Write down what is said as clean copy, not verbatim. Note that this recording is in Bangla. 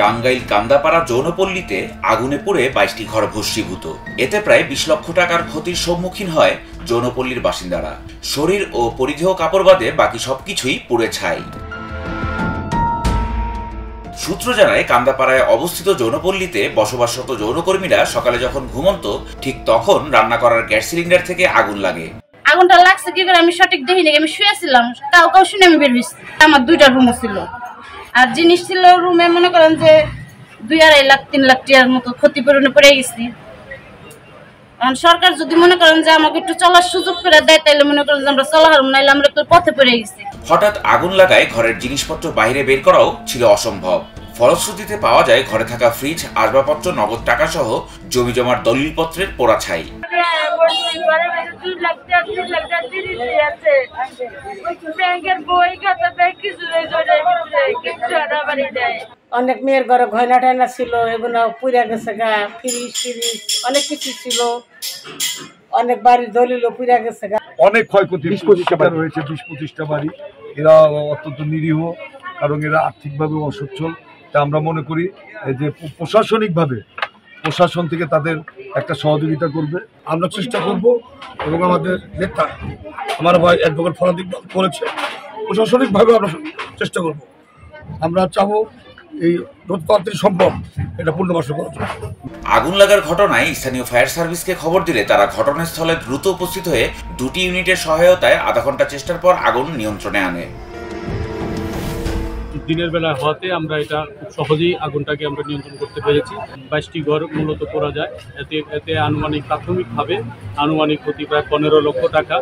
টাঙ্গাইল কান্দাপাড়া যৌনপল্লীতে আগুনে পুড়ে ২২টি ঘর ভস্মীভূত। এতে প্রায় ২০ লক্ষ টাকার ক্ষতির সম্মুখীন হয় যৌনপল্লীর বাসিন্দারা। শরীর ও পরিধেয় কাপড় বাদে বাকি সবকিছুই পুড়ে ছাই। সূত্র জানায়, কান্দাপাড়ায় অবস্থিত যৌনপল্লীতে বসবাসরত যৌনকর্মীরা সকালে যখন ঘুমন্ত, ঠিক তখন রান্না করার গ্যাস সিলিন্ডার থেকে আগুন লাগে। আগুনটা লাগছে কি করে আমি সঠিক দেখিনি, আমি শুয়েছিলাম, কাউ শুনে আমি বের হয়েছি। আমার 2টা রুম ছিল, আর জিনিস ছিল রুমে মনে করেন যে 2-2.5 লাখ 3 লাখ টাকার মতো ক্ষতিপূরণে পড়ে গেছি। সরকার যদি মনে করেন যে আমাকে একটু চলার সুযোগ করে দেয়, তাহলে মনে করেন যে আমরা চলা হারম, নাইলে আমরা একটু পথে পড়ে গেছি। হঠাৎ আগুন লাগায় ঘরের জিনিসপত্র বাইরে বের করাও ছিল অসম্ভব। ফলশ্রুতিতে পাওয়া যায় ঘরে থাকা ফ্রিজ, আসবাবপত্র, নগদ টাকা সহ জমিজমার দলিলপত্রের পোড়া ছাই। অনেক মেয়ের ঘরে গয়না টায়না ছিল, এগুলো পুড়ে গেছে গা। ফ্রিজ অনেক কিছু ছিল, অনেক বাড়ির দলিল পুড়ে গেছে গা। অনেক ক্ষয়ক্ষতি হয়েছে, 20-25টা বাড়ি। এরা অত্যন্ত নিরীহ, কারণ এরা আর্থিকভাবে অসচ্ছল। তা আমরা মনে করি যে প্রশাসন থেকে তাদের একটা সহযোগিতা করবে। আমরা চেষ্টা করব, এবং আমাদের নেতা আমার ভাই অ্যাডভোকেট ফরাদ ইকবাল করেছে, প্রশাসনিকভাবে আমরা চেষ্টা করব। আমরা চাবো এই যততাড়াতাড়ি সম্ভব এটা পূর্ণবাস করা যায়। আগুন লাগার ঘটনায় স্থানীয় ফায়ার সার্ভিসকে খবর দিলে তারা ঘটনাস্থলে দ্রুত উপস্থিত হয়ে 2টি ইউনিটের সহায়তায় আধা ঘন্টা চেষ্টার পর আগুন নিয়ন্ত্রণে আনে। দিনের বেলা হওয়াতে আমরা এটা খুব সহজেই আগুনটাকে আমরা নিয়ন্ত্রণ করতে পেরেছি। 22টি ঘর মূলত পোড়া যায়। এতে আনুমানিক প্রাথমিকভাবে আনুমানিক ক্ষতি প্রায় 15 লক্ষ টাকা।